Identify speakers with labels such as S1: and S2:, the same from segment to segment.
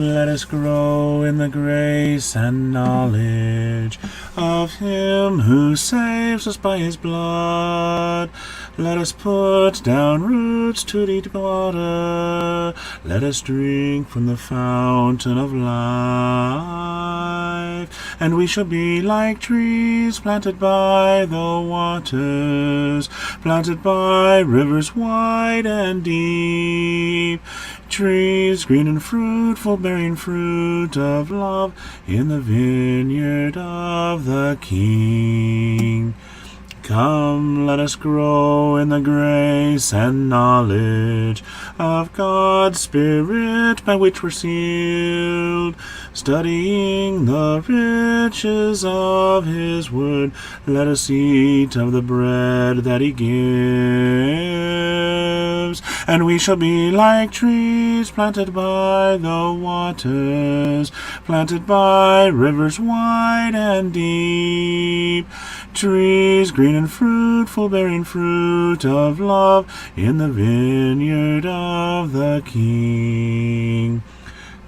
S1: Let us grow in the grace and knowledge of Him who saves us by His blood. Let us put down roots to deep water. Let us drink from the fountain of life. And we shall be like trees planted by the waters, planted by rivers wide and deep. Trees green and fruitful, bearing fruit of love in the vineyard of the King. Come, let us grow in the grace and knowledge of God's Spirit by which we're sealed, studying the riches of His word. Let us eat of the bread that He gives, and we shall be like trees planted by the waters, planted by rivers wide and deep. Trees green and fruitful, bearing fruit of love in the vineyard of the King.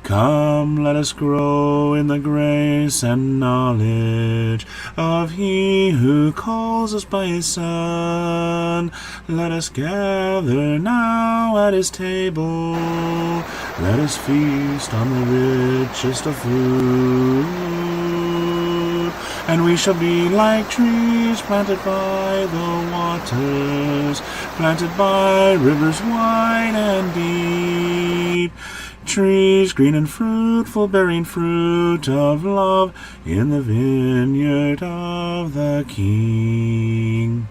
S1: Come, let us grow in the grace and knowledge of He who calls us by His Son. Let us gather now at His table. Let us feast on the richest of food. And we shall be like trees planted by the waters, planted by rivers wide and deep. Trees green and fruitful, bearing fruit of love in the vineyard of the King.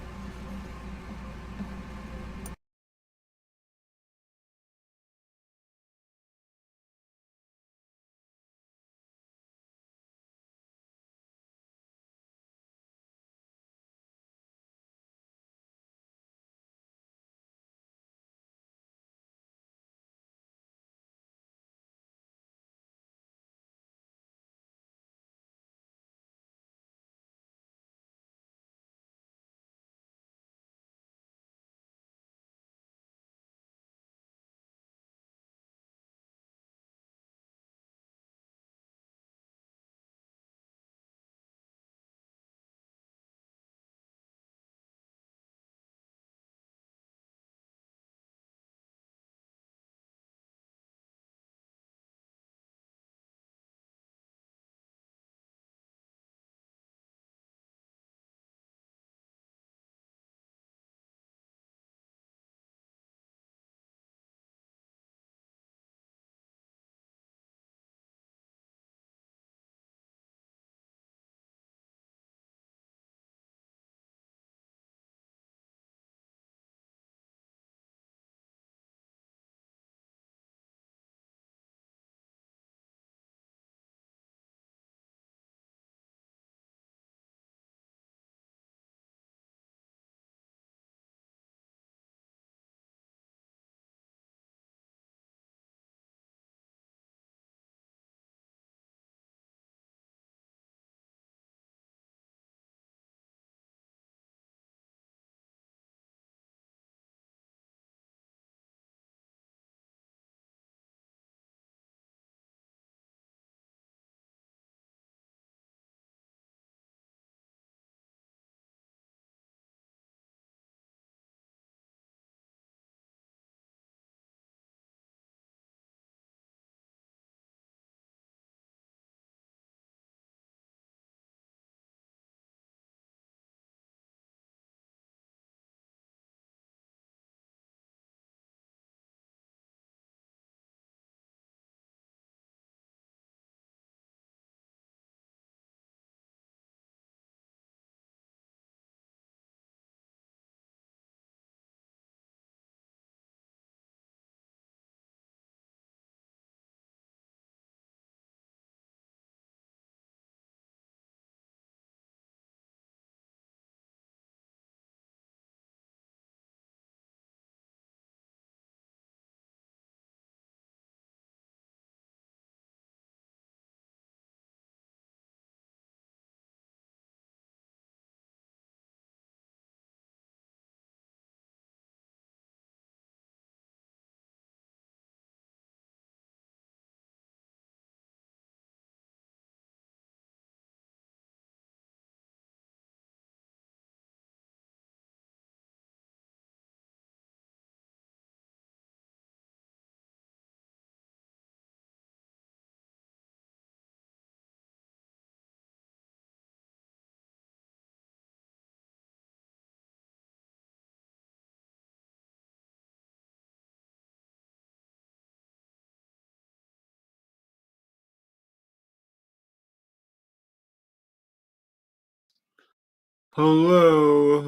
S2: Hello,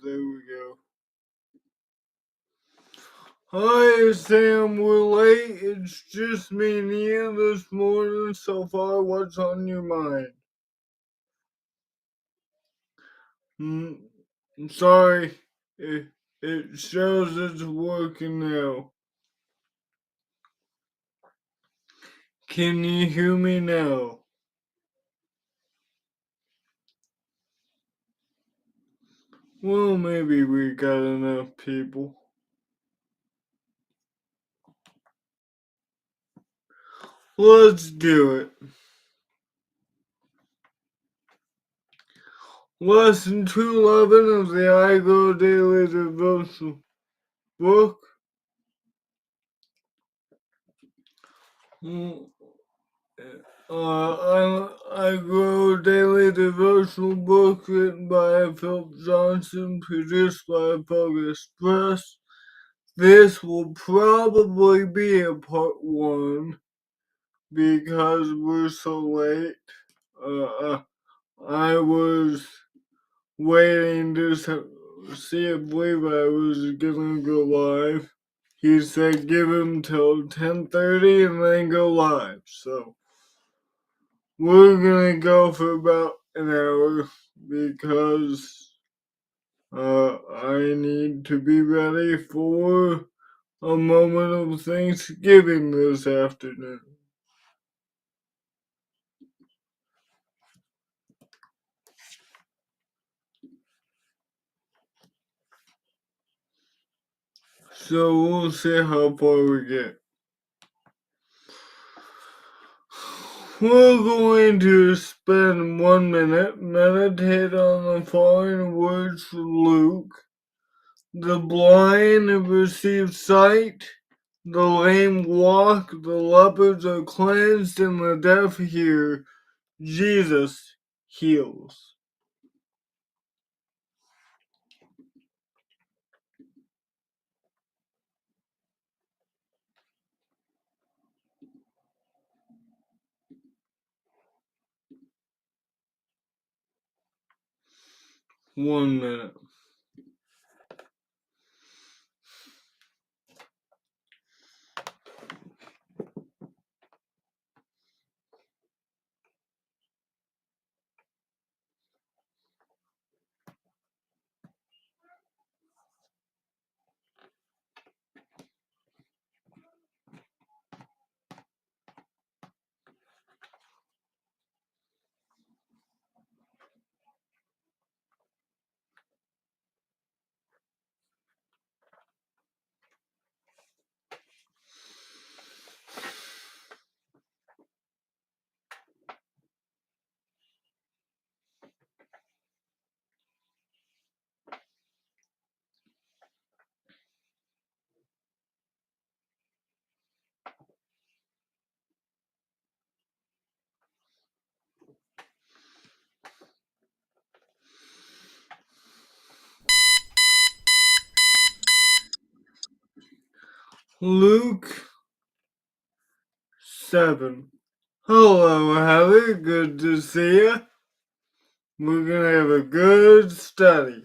S2: there we go. Hi, Sam, we're late. It's just me and you this morning. So far, what's on your mind? Hmm, sorry, it shows it's working now. Can you hear me now? Well, maybe we got enough people. Let's do it. Lesson 211 of the I Go Daily Devotional book. Mm, I Grow Daily Devotional book written by Philip Johnson, produced by Focus Press. This will probably be a part one because we're so late. I was waiting to see if Levi was gonna go live. He said give him till 10:30 and then go live. So we're gonna go for about an hour because I need to be ready for a moment of Thanksgiving this afternoon. So we'll see how far we get. We're going to spend 1 minute, meditate on the following words from Luke. The blind receive sight, the lame walk, the lepers are cleansed, and the deaf hear. Jesus heals. One minute. Luke 7. Hello, Heather. Good to see you. We're going to have a good study.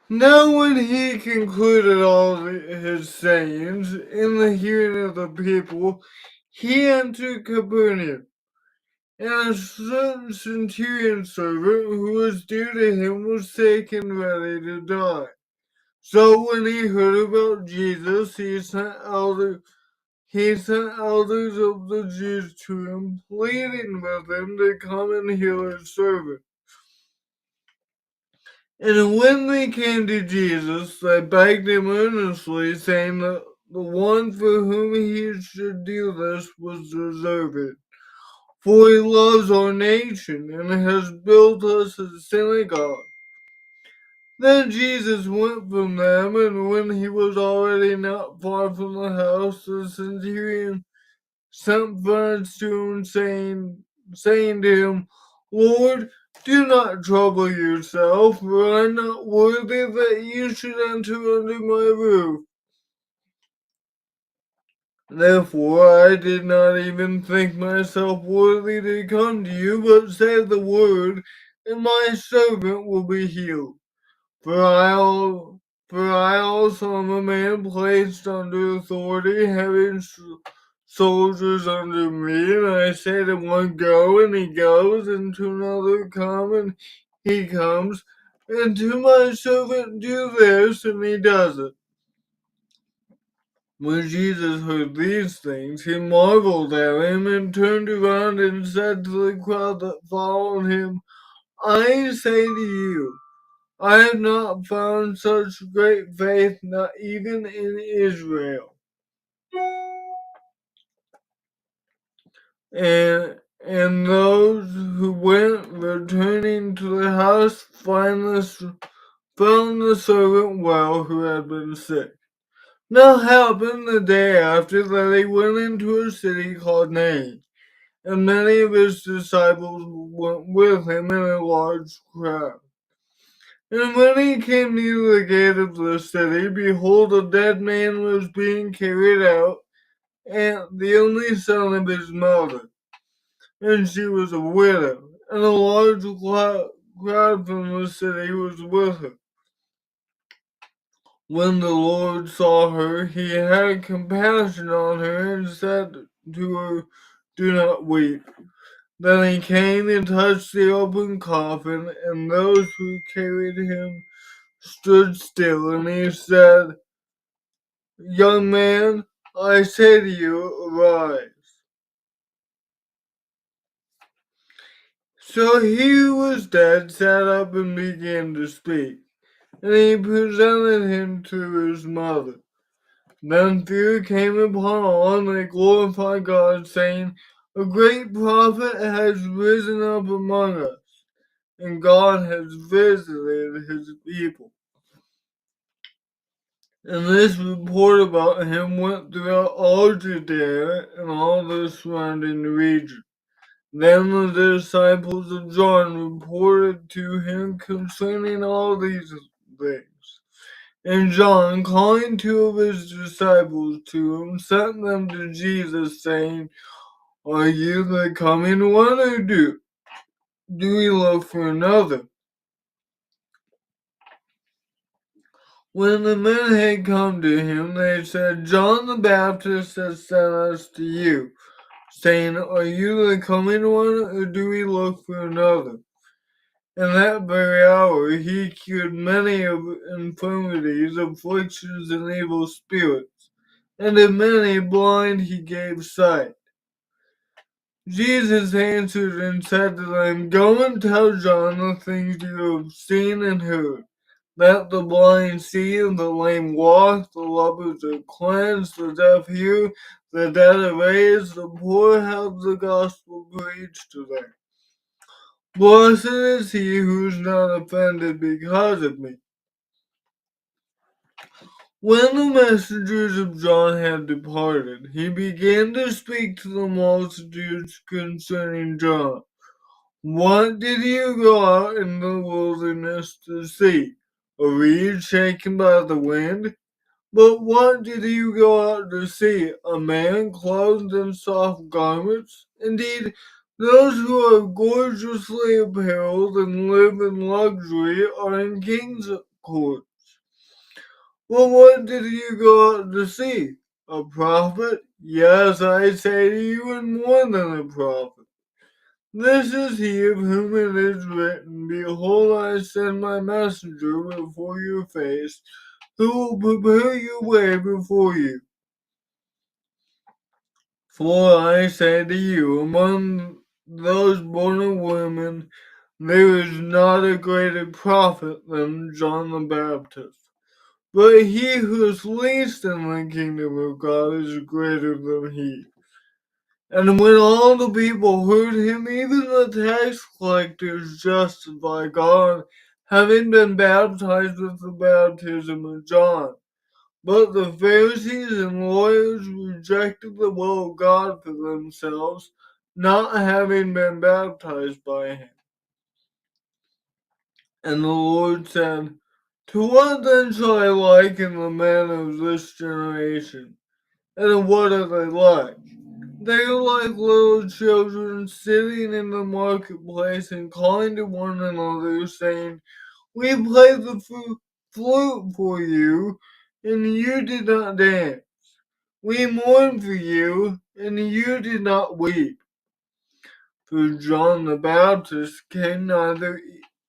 S2: Now, when he concluded all his sayings in the hearing of the people, he entered Capernaum. And a certain centurion servant who was dear to him was sick and ready to die. So when he heard about Jesus, he sent elders of the Jews to him, pleading with him to come and heal his servant. And when they came to Jesus, they begged him earnestly, saying that the one for whom he should do this was deserving. For he loves our nation and has built us a synagogue. Then Jesus went from them, and when he was already not far from the house, the centurion sent friends to him, saying to him, Lord, do not trouble yourself, for I am not worthy that you should enter under my roof. Therefore I did not even think myself worthy to come to you, but say the word, and my servant will be healed. For for I also am a man placed under authority, having soldiers under me, and I say to one, go, and he goes, and to another, come, and he comes, and to my servant, do this, and he does it. When Jesus heard these things, he marveled at him and turned around and said to the crowd that followed him, I say to you, I have not found such great faith, not even in Israel. And those who went returning to the house found the servant well who had been sick. Now happened the day after that he went into a city called Nain, and many of his disciples went with him in a large crowd. And when he came near the gate of the city, behold, a dead man was being carried out, and the only son of his mother, and she was a widow, and a large crowd from the city was with her. When the Lord saw her, he had compassion on her and said to her, do not weep. Then he came and touched the open coffin, and those who carried him stood still, and he said, young man, I say to you, arise. So he who was dead sat up and began to speak, and he presented him to his mother. Then fear came upon all, and they glorified God, saying, a great prophet has risen up among us, and God has visited his people. And this report about him went throughout all Judea and all the surrounding region. Then the disciples of John reported to him concerning all these things. And John, calling two of his disciples to him, sent them to Jesus, saying, are you the coming one, or do we look for another? When the men had come to him, they said, John the Baptist has sent us to you, saying, are you the coming one, or do we look for another? In that very hour he cured many of infirmities, afflictions, and evil spirits, and to many blind he gave sight. Jesus answered and said to them, go and tell John the things you have seen and heard, that the blind see, and the lame walk, the lepers are cleansed, the deaf hear, the dead are raised, the poor have the gospel preached to them. Blessed is he who is not offended because of me. When the messengers of John had departed, he began to speak to the multitudes concerning John. What did you go out in the wilderness to see? A reed shaken by the wind? But what did you go out to see? A man clothed in soft garments? Indeed, those who are gorgeously apparelled and live in luxury are in king's courts. Well, what did you go out to see? A prophet? Yes, I say to you, and more than a prophet. This is he of whom it is written, behold, I send my messenger before your face, who will prepare your way before you. For I say to you, among those born of women, there is not a greater prophet than John the Baptist. But he who is least in the kingdom of God is greater than he. And when all the people heard him, even the tax collectors justified God, having been baptized with the baptism of John. But the Pharisees and lawyers rejected the will of God for themselves, not having been baptized by him. And the Lord said, to what then shall I liken the men of this generation? And what are they like? They are like little children sitting in the marketplace and calling to one another, saying, "We played the flute for you, and you did not dance. We mourned for you, and you did not weep." For John the Baptist came neither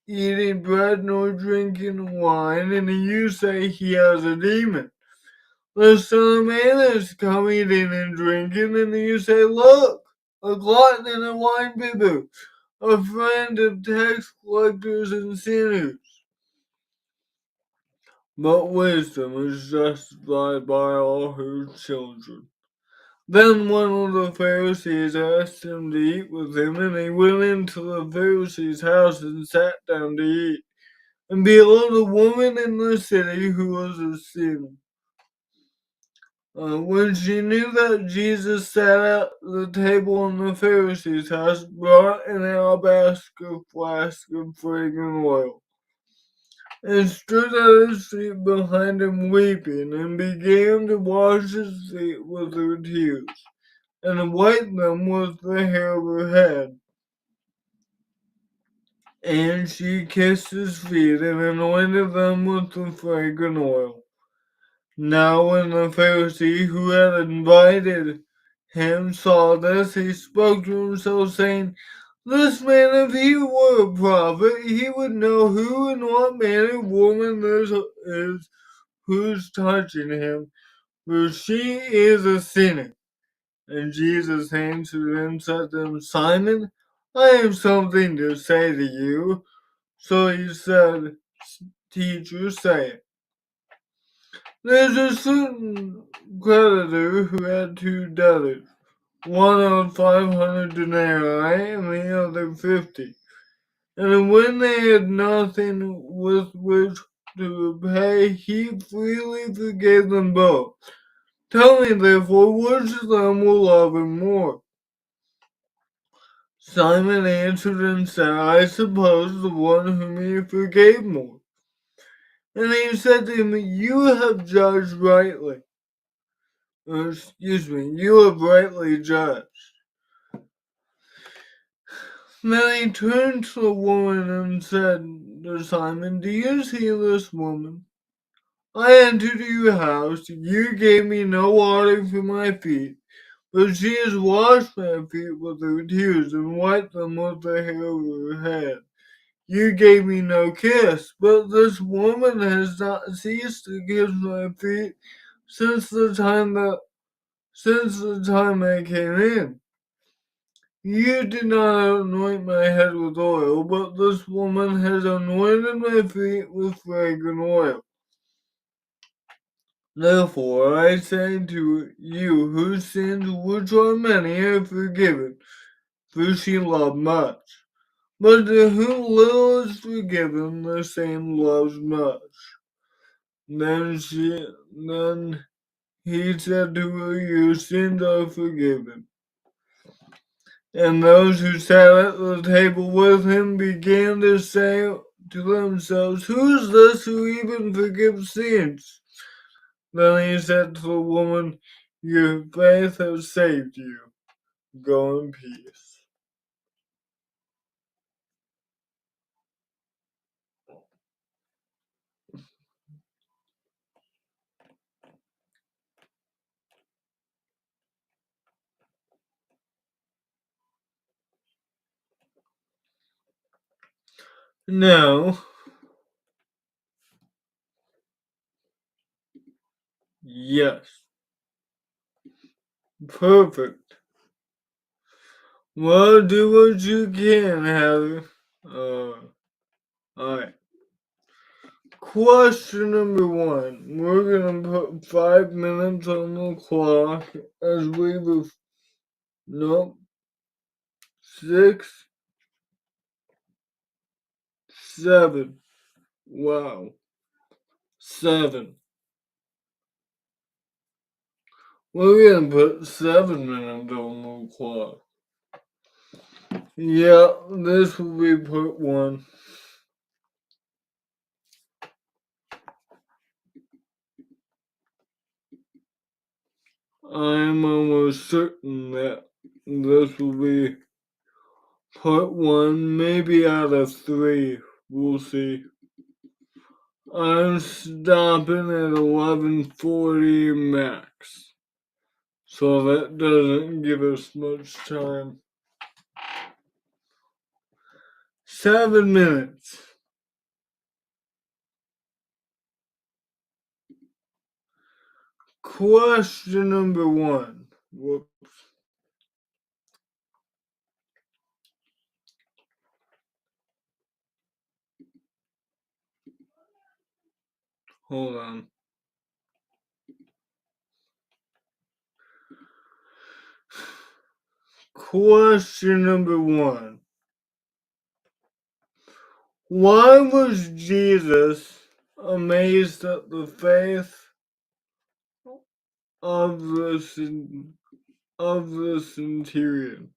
S2: eating bread nor drinking wine, and you say he has a demon. The Son of Man is coming in and drinking, and you say, "Look, a glutton and a wine bibber, a friend of tax collectors and sinners." But wisdom is justified by all her children. Then one of the Pharisees asked him to eat with him, and he went into the Pharisee's house and sat down to eat. And behold, a woman in the city who was a sinner. When she knew that Jesus sat at the table in the Pharisee's house, brought an alabaster flask of fragrant oil, and stood at his feet behind him weeping, and began to wash his feet with her tears, and wiped them with the hair of her head. And she kissed his feet, and anointed them with the fragrant oil. Now when the Pharisee who had invited him saw this, he spoke to himself, saying, "This man, if he were a prophet, he would know who and what manner of woman this is who's touching him, for she is a sinner." And Jesus answered and said to him, "Simon, I have something to say to you." So he said, "Teacher, say it." There's a certain creditor who had two debtors. One owed 500 denarii and the other 50. And when they had nothing with which to repay, he freely forgave them both. Tell me therefore, which of them will love him more? Simon answered and said, "I suppose the one whom he forgave more." And he said to him, "You have judged rightly." You have rightly judged. Then he turned to the woman and said to Simon, "Do you see this woman? I entered your house. You gave me no water for my feet, but she has washed my feet with her tears and wiped them with the hair of her head. You gave me no kiss, but this woman has not ceased to kiss my feet since the time I came in. You did not anoint my head with oil, but this woman has anointed my feet with fragrant oil. Therefore I say to you, whose sins, which are many, are forgiven, for she loved much. But to whom little is forgiven, the same loves much." Then he said to her, "Your sins are forgiven." And those who sat at the table with him began to say to themselves, "Who is this who even forgives sins?" Then he said to the woman, "Your faith has saved you. Go in peace." Now, yes, perfect. Well, do what you can, Heather. Alright. Question number one. We're gonna put 5 minutes on the clock as we nope. 6, 7. Wow. 7. We're gonna put 7 minutes on the clock. Yeah, this will be part one. I'm almost certain that this will be part one, maybe out of three. We'll see. I'm stopping at 11:40 max, so that doesn't give us much time. 7 minutes. Question number one. Whoops. Hold on. Question number one. Why was Jesus amazed at the faith of the centurion?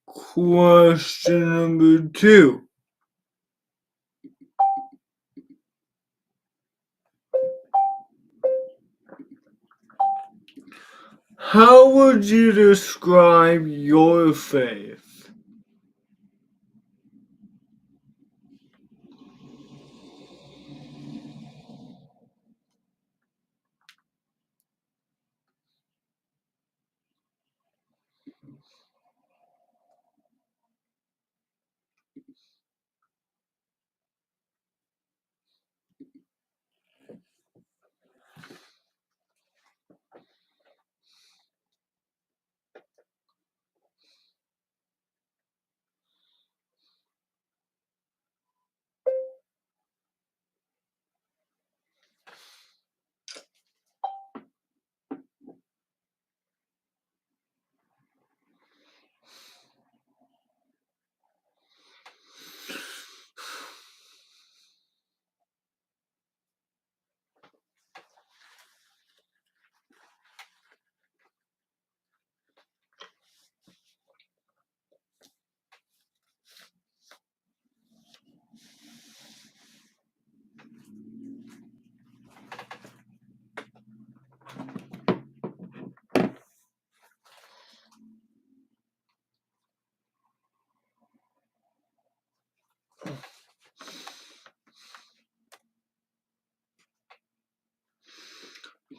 S2: Question number two. How would you describe your faith?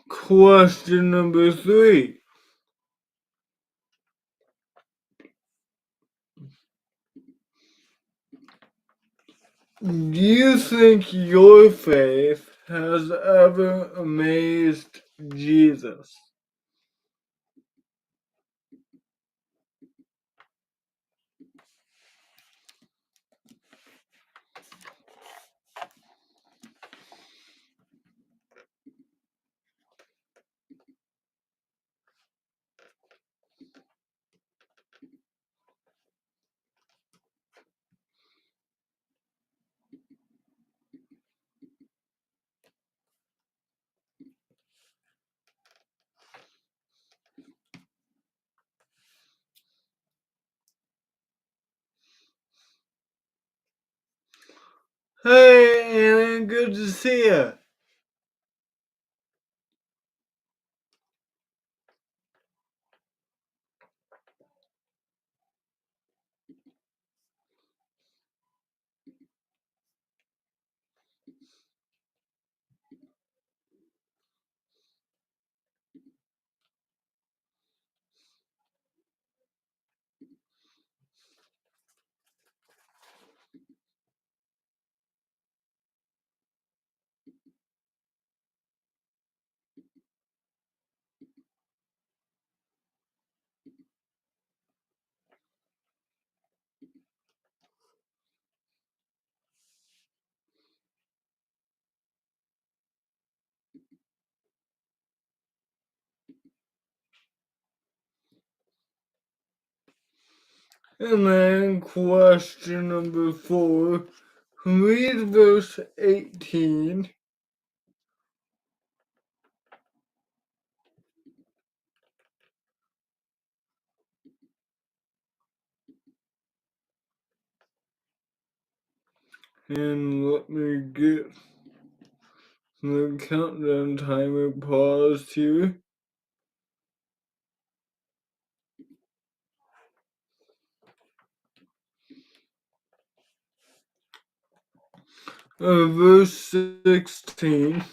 S2: Question number three. Do you think your faith has ever amazed Jesus? Hey, Anna, good to see you. And then question number 4. Read verse 18. And let me get the countdown timer paused here. Verse 16.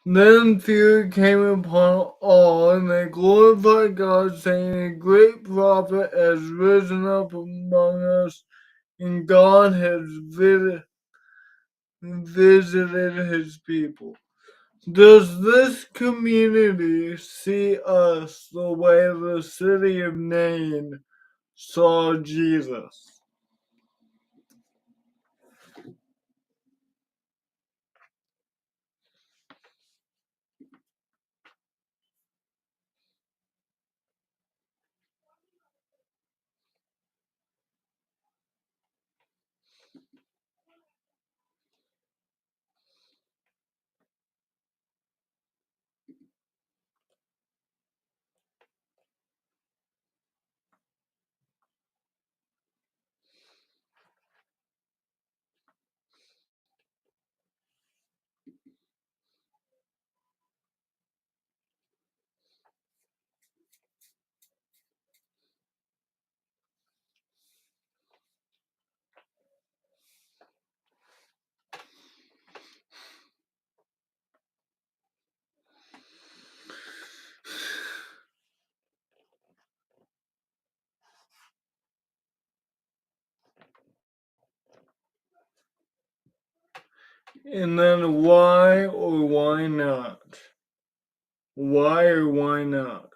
S2: Then fear came upon all, and they glorified God, saying, a great prophet has risen up among us, and God has visited his people. Does this community see us the way the city of Nain saw Jesus? And then why or why not? Why or why not?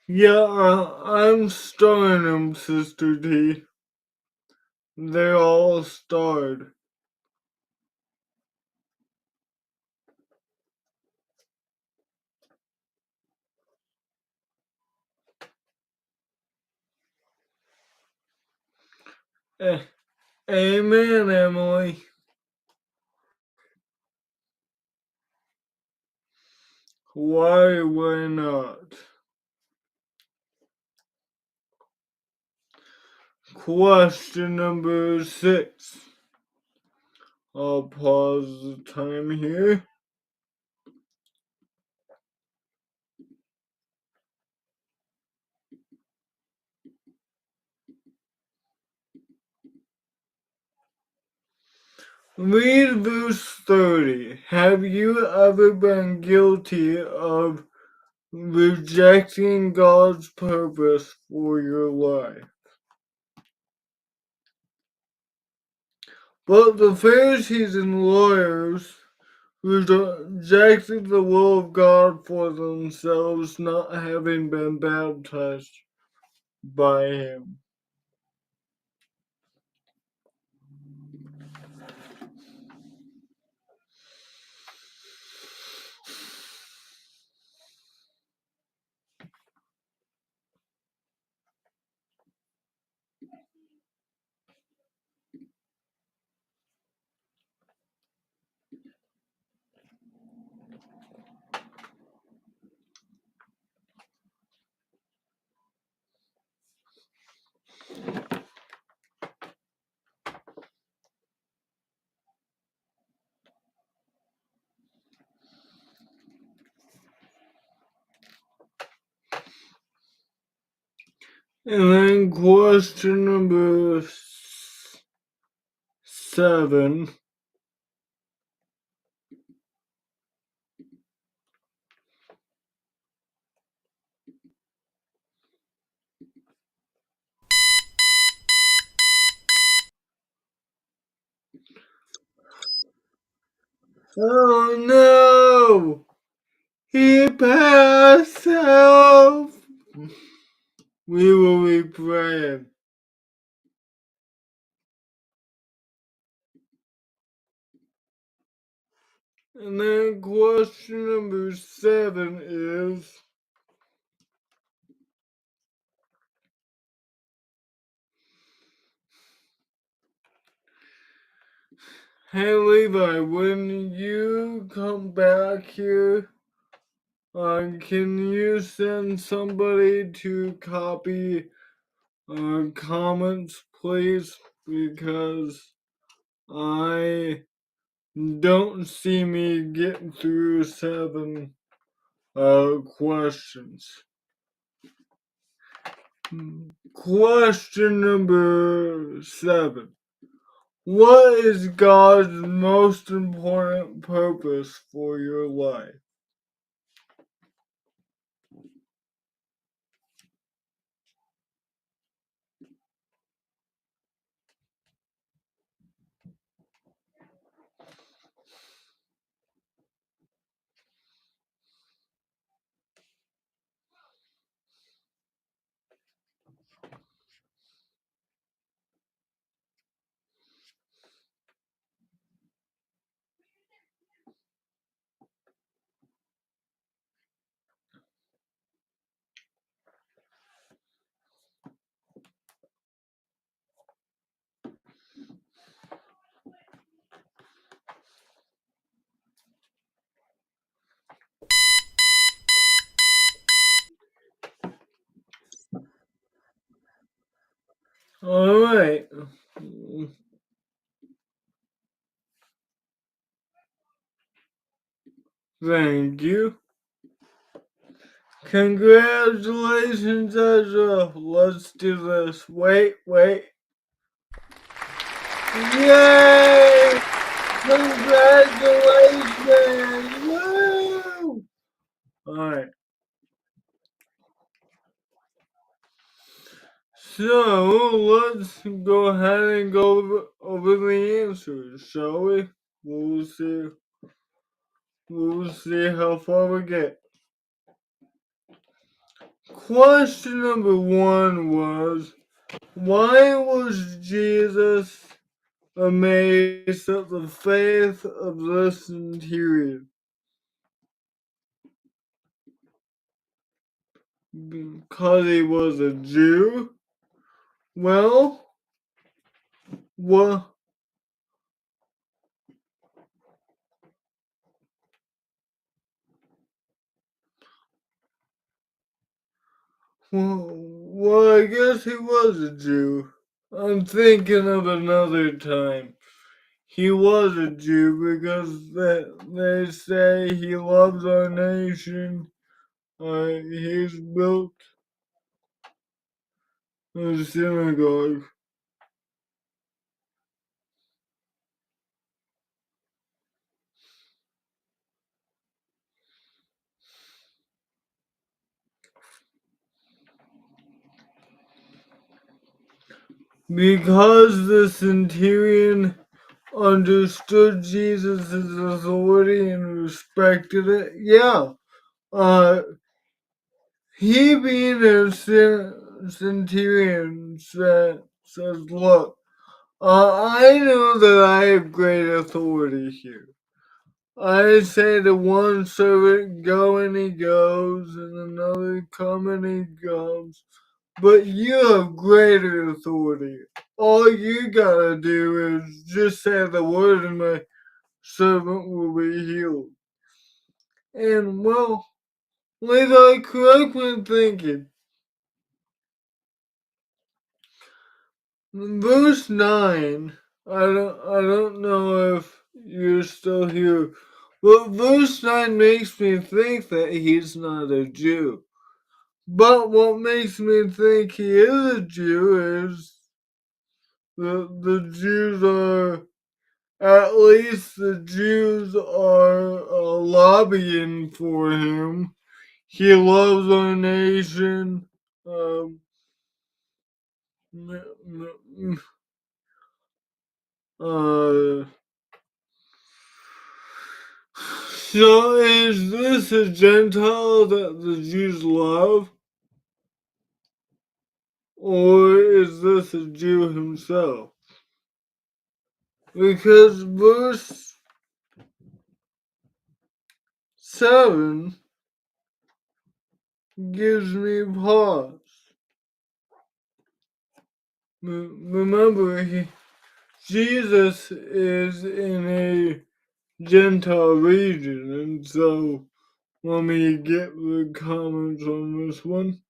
S2: Yeah, I'm starring them, Sister T. They're all starred. Eh, amen, Emily. Why or why not? Question number 6. I'll pause the time here. Read verse 30. Have you ever been guilty of rejecting God's purpose for your life? But the Pharisees and lawyers rejected the will of God for themselves, not having been baptized by him. And then question number 7. Oh no! He passed out! We will be praying. And then question number 7 is, hey Levi, when you come back here, can you send somebody to copy comments, please? Because I don't see me getting through 7 questions. Question number 7. What is God's most important purpose for your life? All right. Thank you. Congratulations, Ezra. Let's do this. Wait. Yay! Congratulations! Woo! Alright. So let's go ahead and go over the answers, shall we? We'll see. We'll see how far we get. Question number 1 was, why was Jesus amazed at the faith of the centurion? Because he was a Jew? Well, what? Well, I guess he was a Jew. I'm thinking of another time. He was a Jew because they say he loves our nation. He's built a synagogue. Because the centurion understood Jesus' authority and respected it. Yeah. He being a centurion says, look, I know that I have great authority here. I say to one servant, go and he goes, and another, come and he comes. But you have greater authority. All you gotta do is just say the word and my servant will be healed. And well, Levi, correct me in thinking. Verse 9, I don't know if you're still here, but verse 9 makes me think that he's not a Jew. But what makes me think he is a Jew is the Jews are, at least the Jews are lobbying for him. He loves our nation. Um, m- m- uh, so is this a Gentile that the Jews love? Or is this a Jew himself? Because verse 7 gives me pause. Remember, Jesus is in a Gentile region, and so let me get the comments on this one.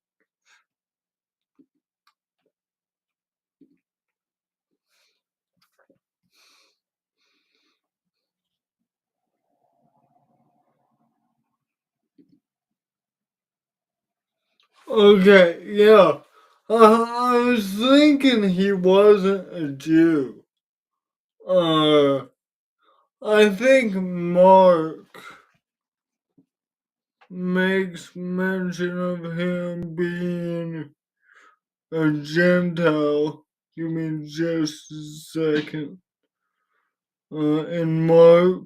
S2: Okay, yeah. I was thinking he wasn't a Jew. I think Mark makes mention of him being a Gentile. Give me just a second. In Mark.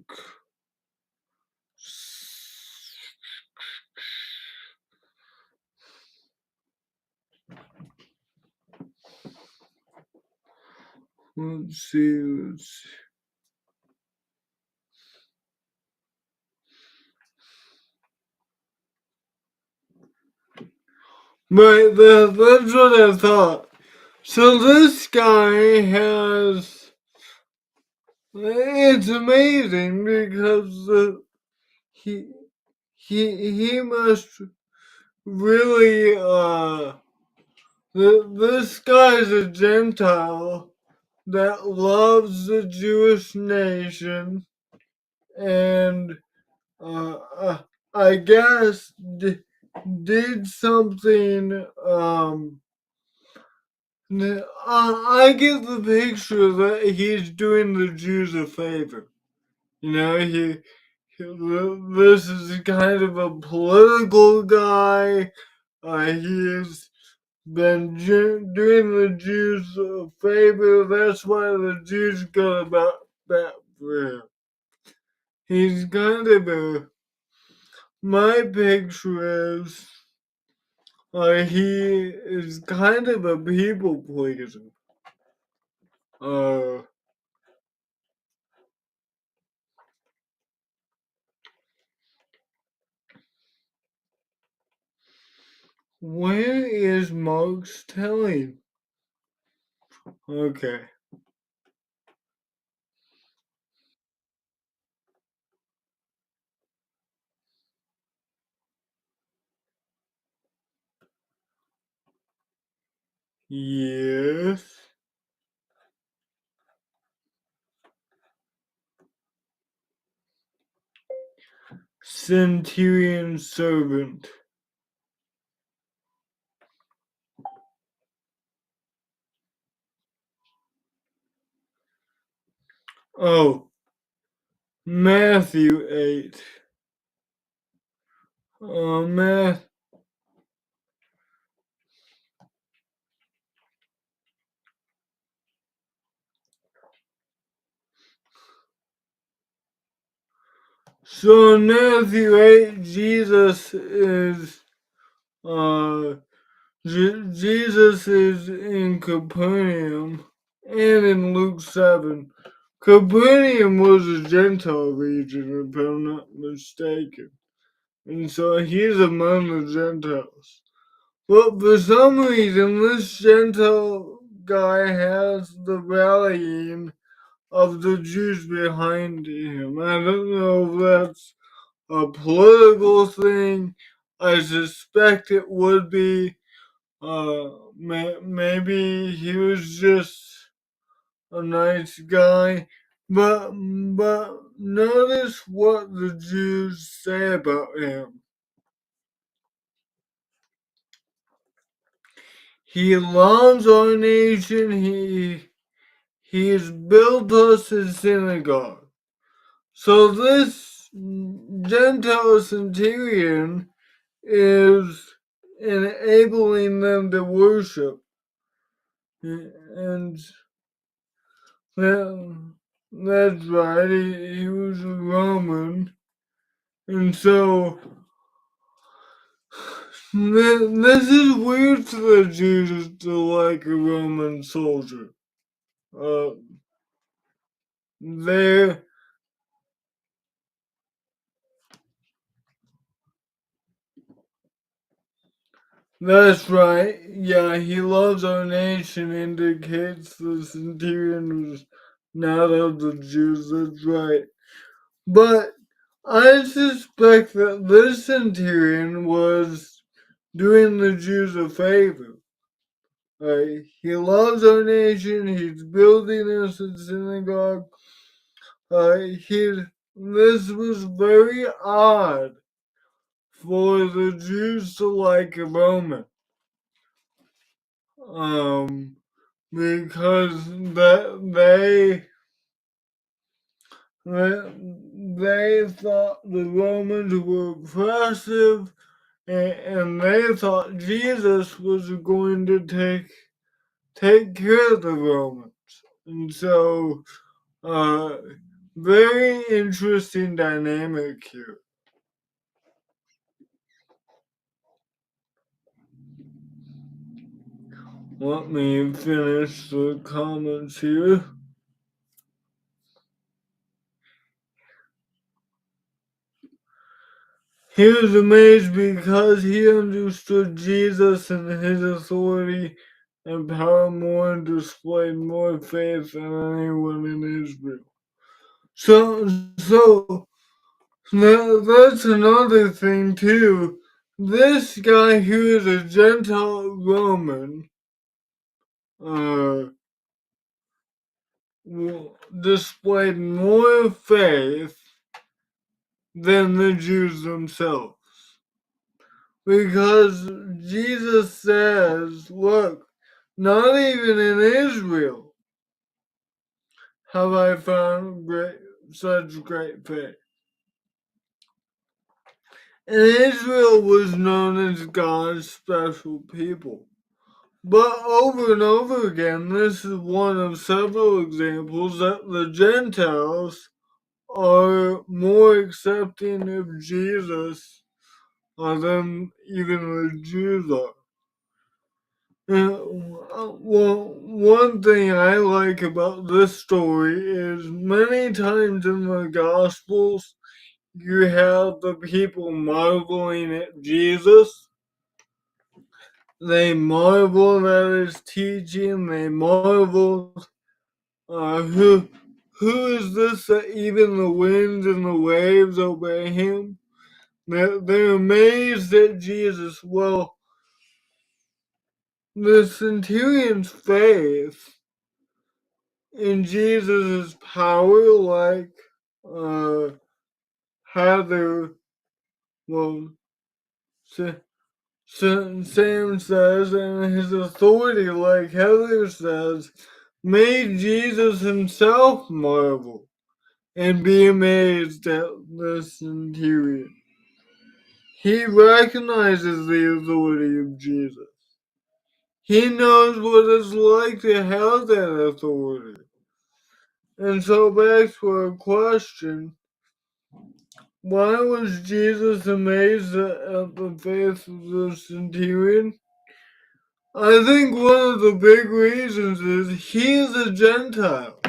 S2: Let's see. But that's what I thought. So this guy has. It's amazing because he he must really this guy's a Gentile that loves the Jewish nation and I guess did something I get the picture that he's doing the Jews a favor. You know, this is kind of a political guy. He's been doing the Jews a favor. That's why the Jews got about that for him. He's kind of a. My picture is he is kind of a people pleaser. Uh, where is Mark's telling? Okay. Yes. Centurion servant. Oh, Matthew 8. Math. So in Matthew 8, Jesus is Jesus is in Capernaum, and in Luke 7. Capernaum was a Gentile region, if I'm not mistaken. And so he's among the Gentiles. But for some reason, this Gentile guy has the rallying of the Jews behind him. I don't know if that's a political thing. I suspect it would be. Maybe he was just a nice guy, but notice what the Jews say about him. he loves our nation. He's built us a synagogue. So this Gentile centurion is enabling them to worship. And that's right, he was a Roman. And so this is weird for the Jews to like a Roman soldier. They're That's right. Yeah, he loves our nation indicates the centurion was not of the Jews. That's right. But I suspect that this centurion was doing the Jews a favor. Right? He loves our nation. He's building us a synagogue. This was very odd for the Jews to like a Roman. Because they thought the Romans were oppressive, and they thought Jesus was going to take care of the Romans. And so, very interesting dynamic here. Let me finish the comments here. He was amazed because he understood Jesus and his authority and power more and displayed more faith than anyone in Israel. So that's another thing too. This guy who is a Gentile Roman displayed more faith than the Jews themselves. Because Jesus says, look, not even in Israel have I found such great faith. And Israel was known as God's special people. But over and over again, this is one of several examples that the Gentiles are more accepting of Jesus than even the Jews are. Well, one thing I like about this story is many times in the Gospels, you have the people marveling at Jesus. They marvel at his teaching. They marvel, who is this that even the winds and the waves obey him? They're amazed at Jesus. Well, the centurion's faith in Jesus' power, like Heather, well, Sam says, and his authority, like Heather says, made Jesus himself marvel and be amazed at the centurion. He recognizes the authority of Jesus. He knows what it's like to have that authority. And so back to our question, why was Jesus amazed at the faith of the centurion? I think one of the big reasons is he is a Gentile.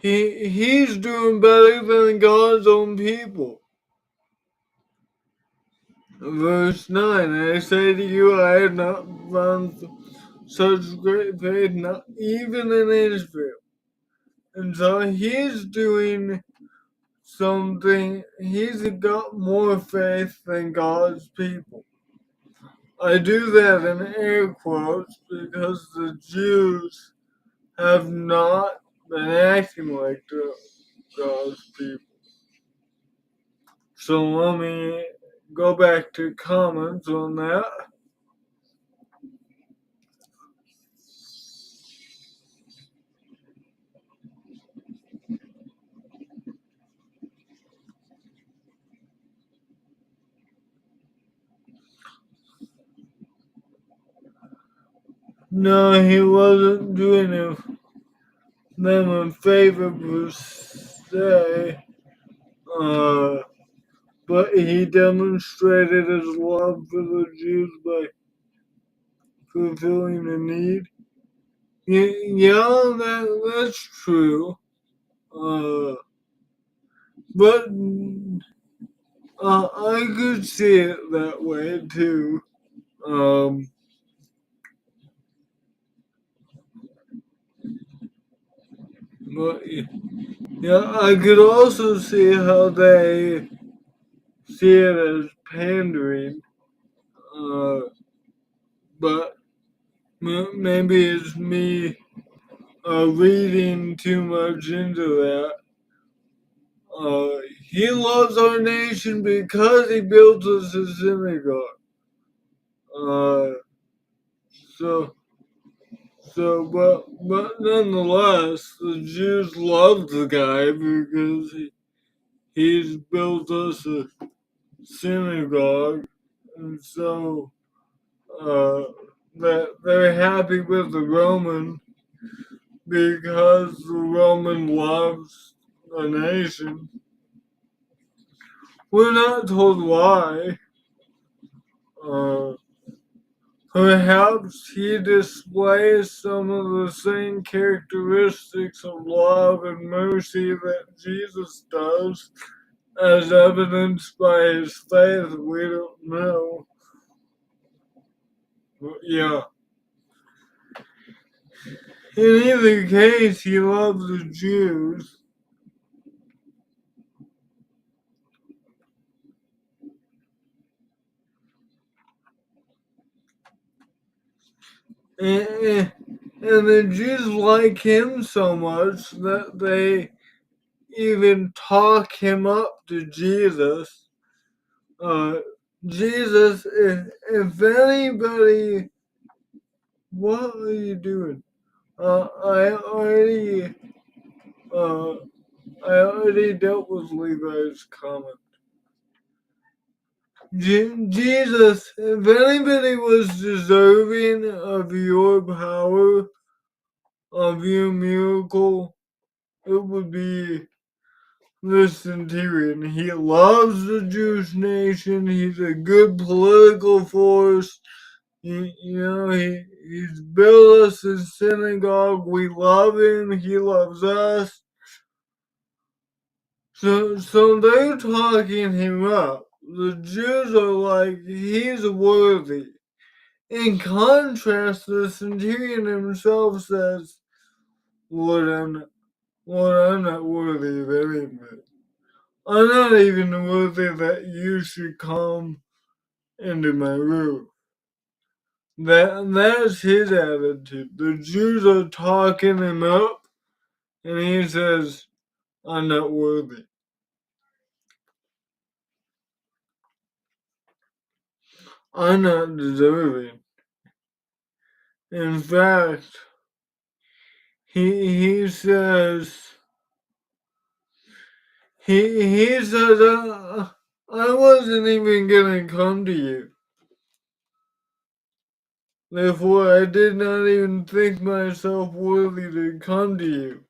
S2: He's doing better than God's own people. Verse 9, I say to you, I have not found such great faith, not even in Israel. And so he's doing something, he's got more faith than God's people. I do that in air quotes because the Jews have not been acting like God's people. So let me go back to comments on that. no, he wasn't doing them a favor per se, but he demonstrated his love for the Jews by fulfilling a need. Yeah, that's true. But I could see it that way too. Um, but yeah, I could also see how they see it as pandering. Uh, but maybe it's me reading too much into that. He loves our nation because he built us a synagogue. Uh, so but nonetheless, the Jews love the guy because he's built us a synagogue, and so uh, that they're happy with the Roman because the Roman loves the nation. We're not told why. Uh, Perhaps he displays some of the same characteristics of love and mercy that Jesus does, as evidenced by his faith. We don't know. But yeah. In either case, he loves the Jews. And the Jews like him so much that they even talk him up to Jesus. Jesus, if anybody, what are you doing? I already, uh, I already dealt with Levi's comment. Jesus, if anybody was deserving of your power, of your miracle, it would be the centurion. He loves the Jewish nation. He's a good political force. He's built us a synagogue. We love him. He loves us. So they're talking him up. The Jews are like, he's worthy. In contrast, the centurion himself says, Lord, I'm not worthy of anything. I'm not even worthy that you should come into my room. That's his attitude. The Jews are talking him up, and he says, I'm not worthy. I'm not deserving. In fact, he says, he says, I wasn't even gonna come to you. Therefore, I did not even think myself worthy to come to you.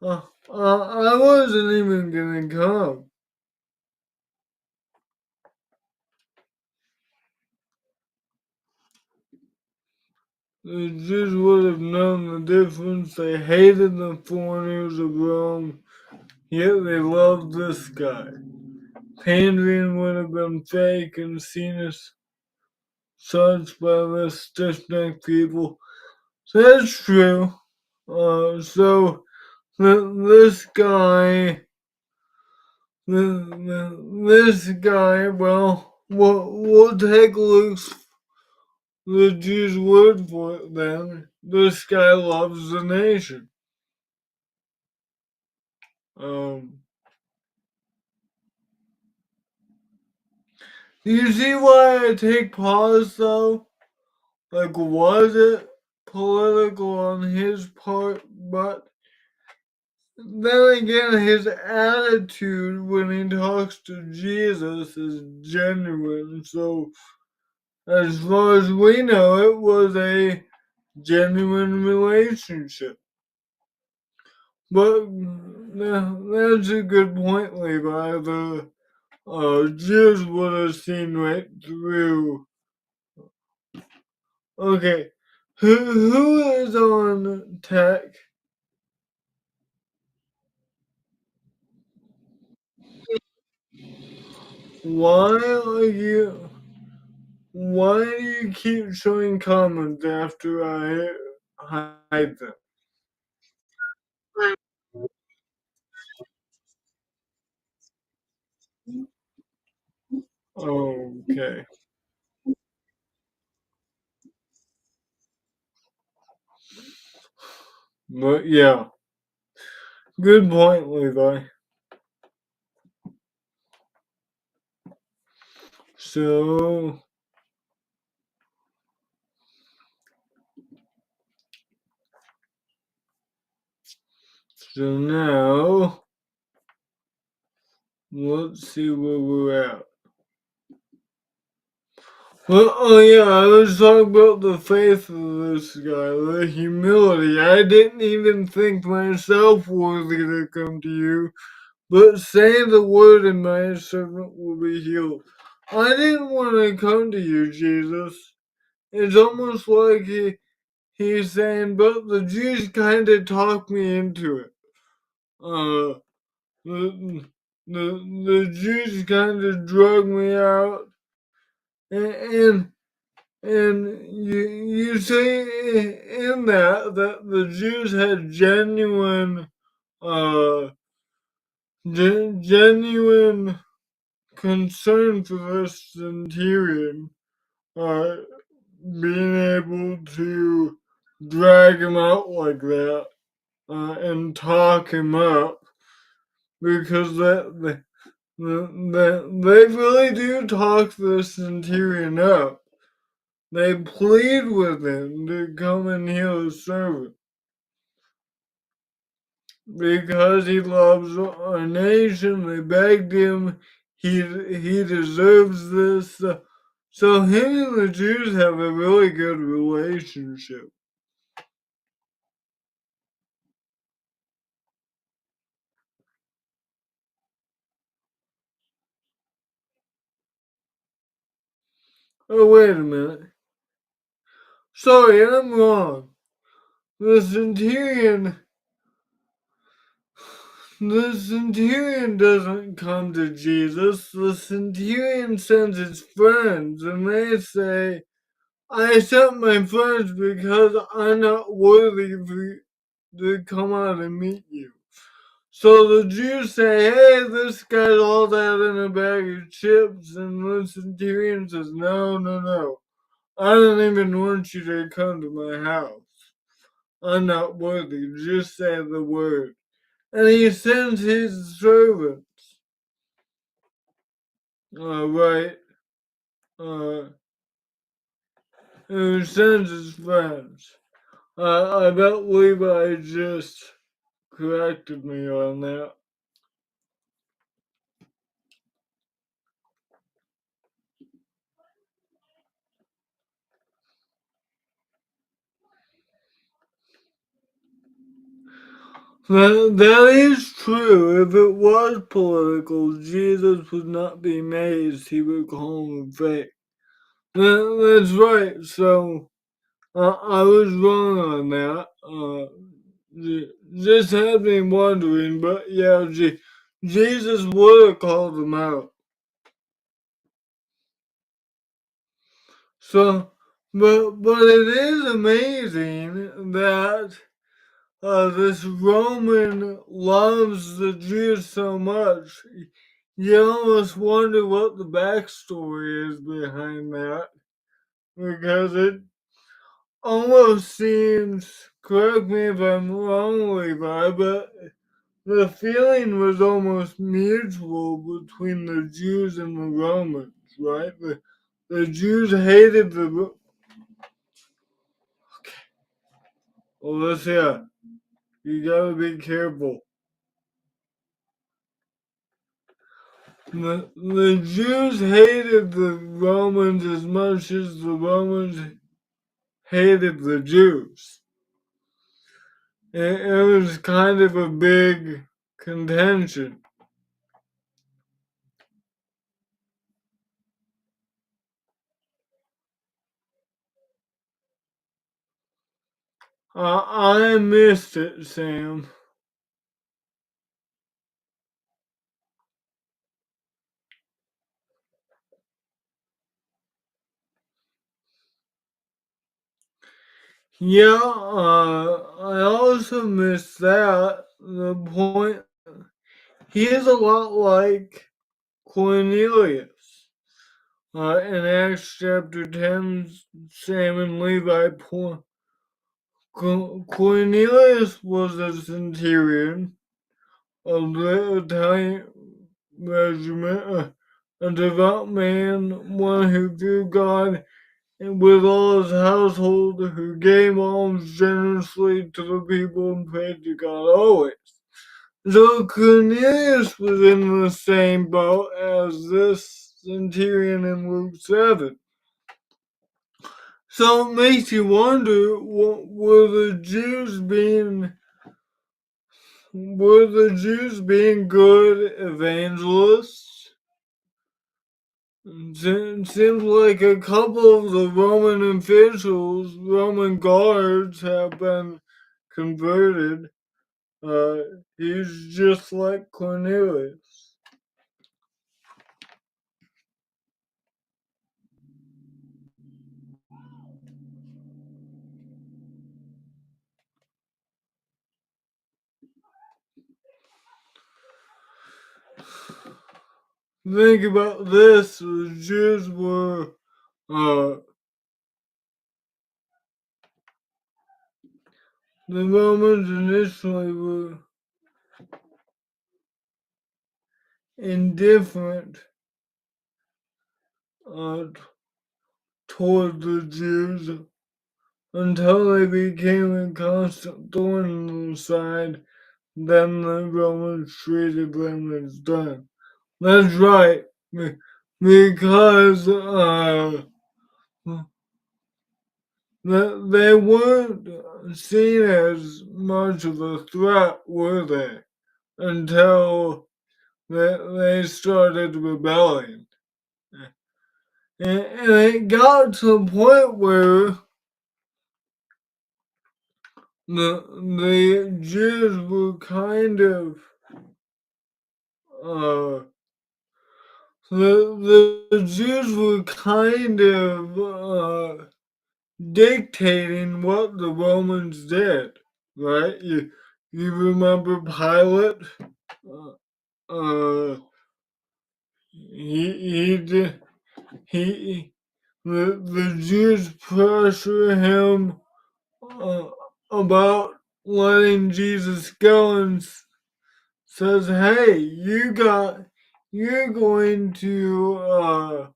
S2: I wasn't even gonna come. The Jews would have known the difference. They hated the foreigners of Rome, yet they loved this guy. Pandering would have been fake and seen as such by the stiff-necked people. So that's true. So this guy, this guy, well, we'll take the Jews' word for it then. This guy loves the nation. Um, you see why I take pause though? Like, was it political on his part? But then again, his attitude when he talks to Jesus is genuine. So as far as we know, it was a genuine relationship. But that's a good point, Levi. The Jews would have seen right through. Okay, who is on tech? Why are you? Why do you keep showing comments after I hide them? Okay, but yeah, good point, Levi. So, so now let's see where we're at. Well, oh yeah, I was talking about the faith of this guy, the humility. I didn't even think myself worthy to come to you, but say the word and my servant will be healed. I didn't want to come to you, Jesus. It's almost like he's saying, but the Jews kind of talked me into it. Uh, the Jews kind of drug me out, and you say in that the Jews had genuine concern for this centurion, uh, being able to drag him out like that, and talk him up, because they really do talk the centurion up. They plead with him to come and heal his servant because he loves our nation. They begged him. He deserves this. So him and the Jews have a really good relationship. Oh, wait a minute. Sorry, I'm wrong. The centurion The centurion doesn't come to Jesus. The centurion sends his friends, and they say, I sent my friends because I'm not worthy to come out and meet you. So the Jews say, hey, this guy's all that in a bag of chips, and the centurion says, no, no, no. I don't even want you to come to my house. I'm not worthy. Just say the word. And he sends his servants. Right, uh, who sends his friends. I bet Levi just corrected me on that. That is true. If it was political, Jesus would not be amazed. He would call him fake. That's right. So I was wrong on that. Just had me wondering, but yeah, Jesus would have called him out. So, but it is amazing that this Roman loves the Jews so much. You almost wonder what the backstory is behind that, because it almost seems, correct me if I'm wrong, Levi, but the feeling was almost mutual between the Jews and the Romans, right? The Jews hated the. Alicia, you gotta be careful. the Jews hated the Romans as much as the Romans hated the Jews. It was kind of a big contention. I missed it, Sam. Yeah, I also missed that. The point, he is a lot like Cornelius. In Acts chapter 10, Sam and Levi point. Cornelius was a centurion of the Italian regiment, a devout man, one who feared God and with all his household, who gave alms generously to the people and prayed to God always. So Cornelius was in the same boat as this centurion in Luke 7. So it makes you wonder, were the Jews being good evangelists? Seems like a couple of the Roman officials, Roman guards, have been converted. He's just like Cornelius. Think about this: the Jews were, the Romans initially were indifferent uh, toward the Jews until they became a constant thorn in the side. Then the Romans treated them as done. That's right, because they weren't seen as much of a threat, were they? Until they started rebelling. And it got to the point where the Jews were kind of uh, the Jews were kind of dictating what the Romans did, right? You remember Pilate? Uh, he did he the Jews pressure him about letting Jesus go and says, "Hey, you're going to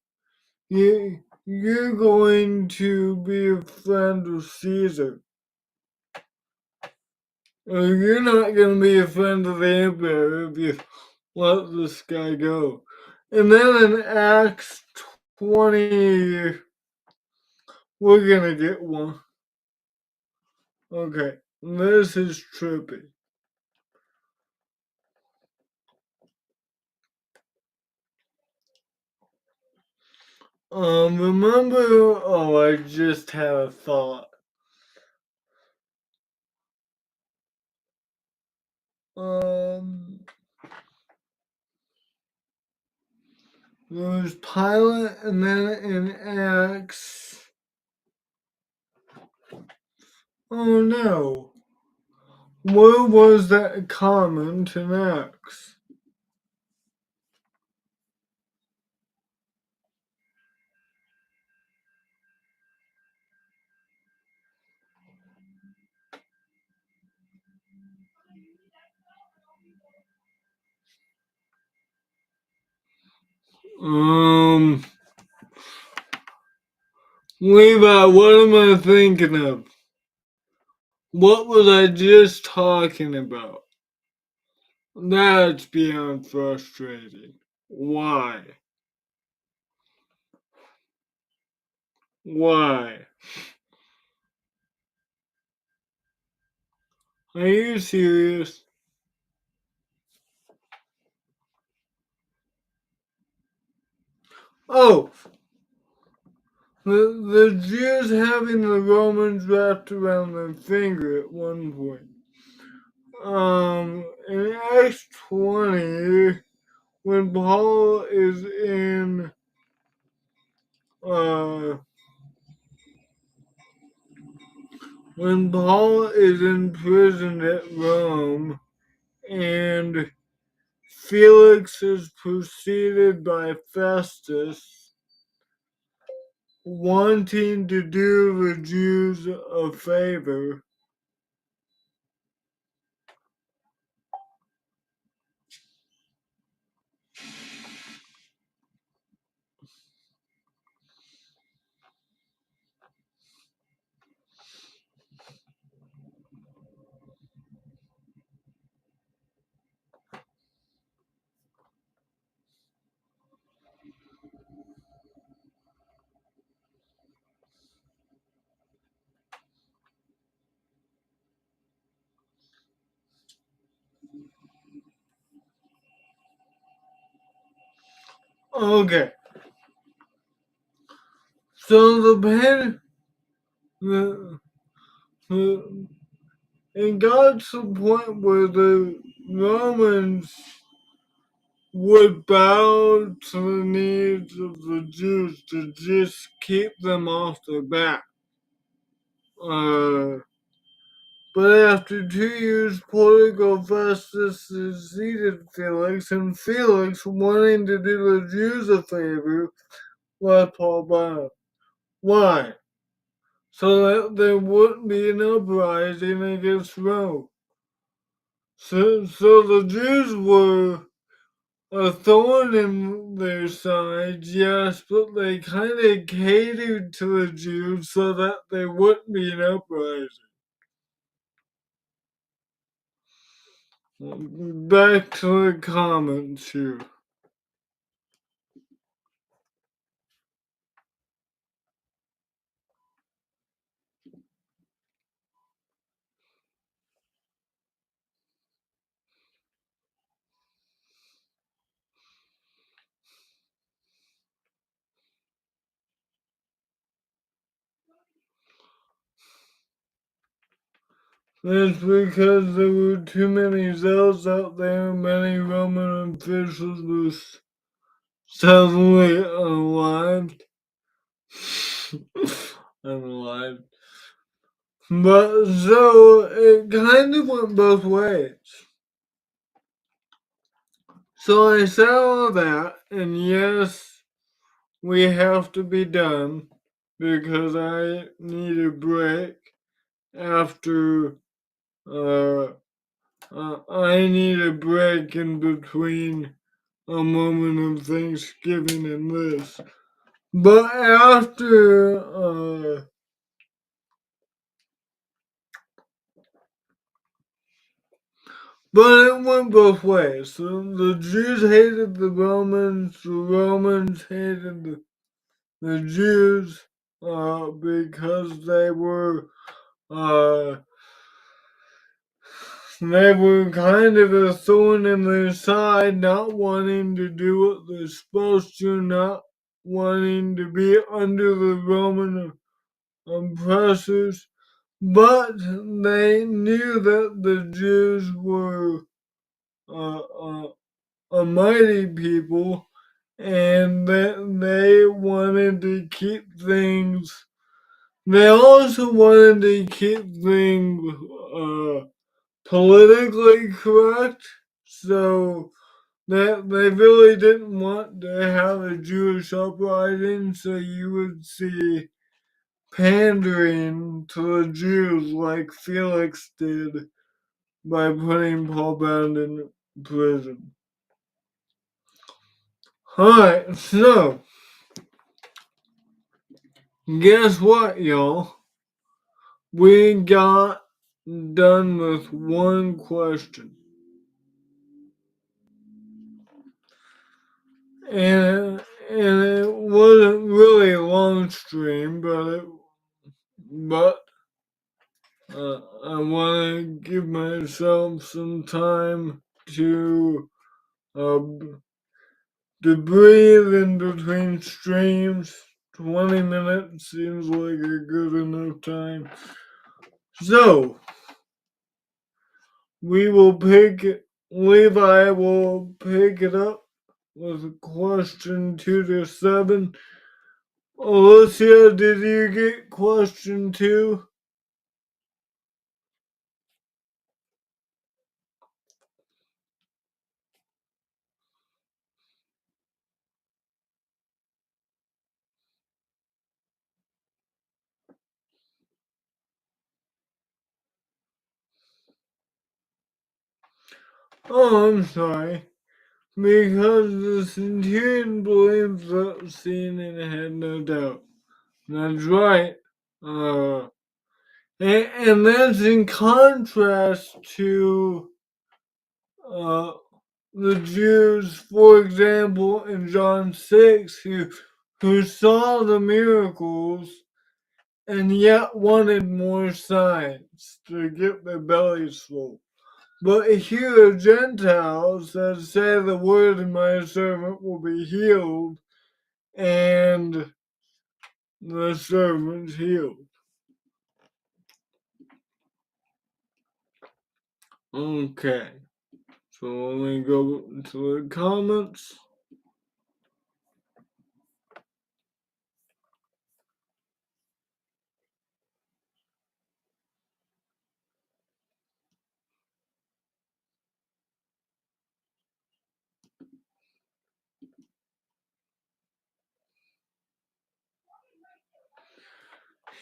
S2: you're going to be a friend of Caesar. You're not going to be a friend of the emperor if you let this guy go." And then in Acts 20, we're going to get one. Okay, this is trippy. Remember, I just had a thought. Um, there was Pilate, and then in Acts. Oh no. Where was that comment in Acts? Levi, what am I thinking of? What was I just talking about? That's beyond frustrating. Why? Why? Are you serious? Oh, the Jews having the Romans wrapped around their finger at one point. In Acts 20, when Paul is uh, in prison at Rome, and Felix is preceded by Festus, wanting to do the Jews a favor. Okay, so the, the it got to the point where the Romans would bow to the needs of the Jews to just keep them off their back. Uh, but after 2 years, Portico Festus succeeded Felix, and Felix, wanting to do the Jews a favor, let Paul bow. Why? So that there wouldn't be an uprising against Rome. So the Jews were a thorn in their side, yes, but they kind of catered to the Jews so that there wouldn't be an uprising. Back to the comments here. That's because there were too many zealots out there, many Roman officials were suddenly unalived. Unalived. But so it kind of went both ways. So I said all that, and yes, we have to be done because I need a break after I need a break in between a moment of Thanksgiving and this. But but it went both ways. So the Jews hated the Romans hated the Jews because uh, they were kind of a thorn in their side, not wanting to do what they're supposed to, not wanting to be under the Roman oppressors. But they knew that the Jews were a mighty people and that they wanted to keep things. They also wanted to keep things politically correct, so that they really didn't want to have a Jewish uprising, so you would see pandering to the Jews like Felix did by putting Paul Bound in prison. Alright, so guess what, y'all? We got done with one question. and it wasn't really a long stream, but I want to give myself some time to uh, to breathe in between streams. 20 minutes seems like a good enough time. So we will Levi will pick it up with question 2 to 7. Alicia, did you get question 2? Oh, I'm sorry. Because the centurion believed what seen and had no doubt. That's right. And that's in contrast to uh, the Jews, for example, in John 6, who saw the miracles and yet wanted more signs to get their bellies full. But here are Gentiles that say the word of my servant will be healed, and the servant's healed. Okay, so let me go to the comments.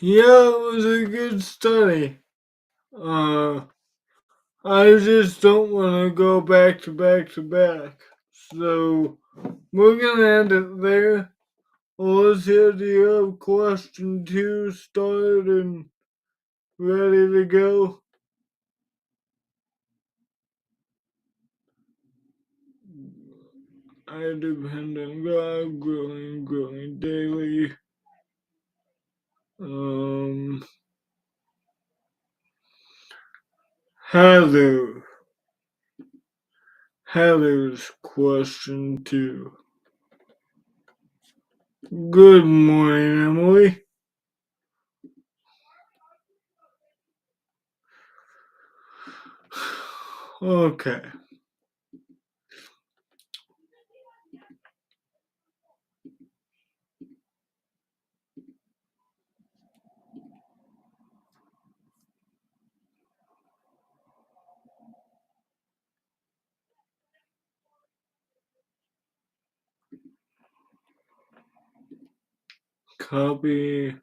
S2: Yeah, it was a good study. I just don't want to go back to back to back. So we're gonna end it there. Alicia, do you have question 2 started and ready to go? I depend on God, growing daily. Heather's question 2. Good morning, Emily. Okay. Copy.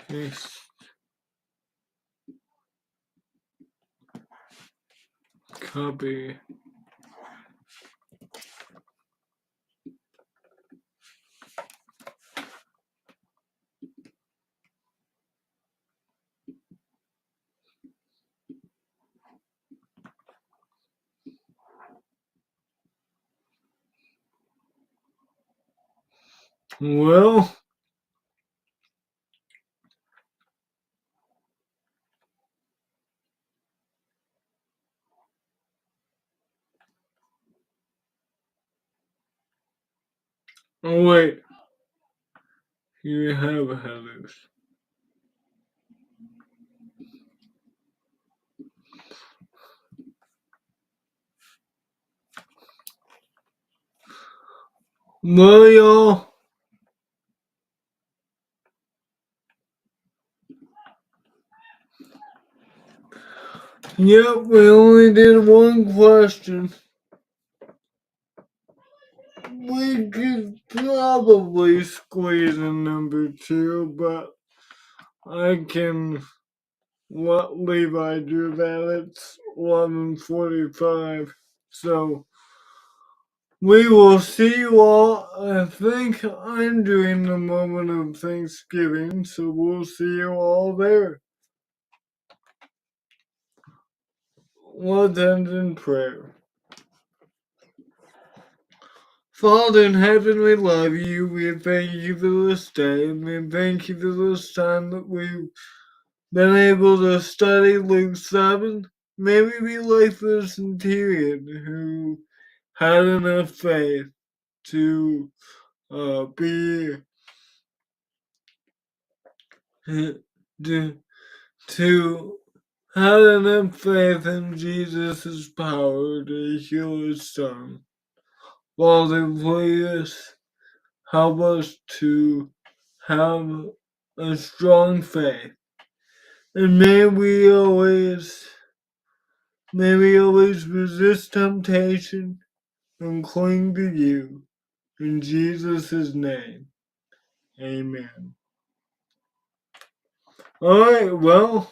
S2: Paste. Copy. Well, oh wait. You have Heather's. Well, y'all. Yep, we only did one question. We could probably squeeze in number 2, but I can let Levi do that. It's 11:45. So we will see you all. I think I'm doing the moment of Thanksgiving, so we'll see you all there. let's end in prayer. Father in heaven, we love you. We thank you for this day, and we thank you for this time that we've been able to study Luke 7. May we be like the centurion who had enough faith to be to have enough faith in Jesus' power to heal his son. Father, please help us to have a strong faith. And may we always resist temptation and cling to you. In Jesus' name, amen. Alright, well,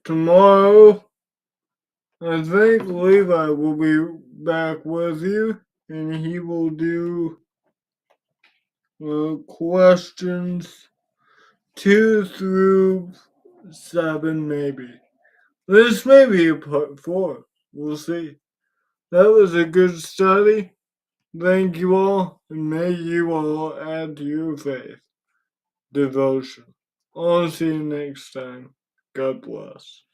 S2: tomorrow I think Levi will be back with you and he will do questions 2 through 7 maybe. This may be a part 4. We'll see. That was a good study. Thank you all, and may you all add to your faith devotion. I'll see you next time. God bless.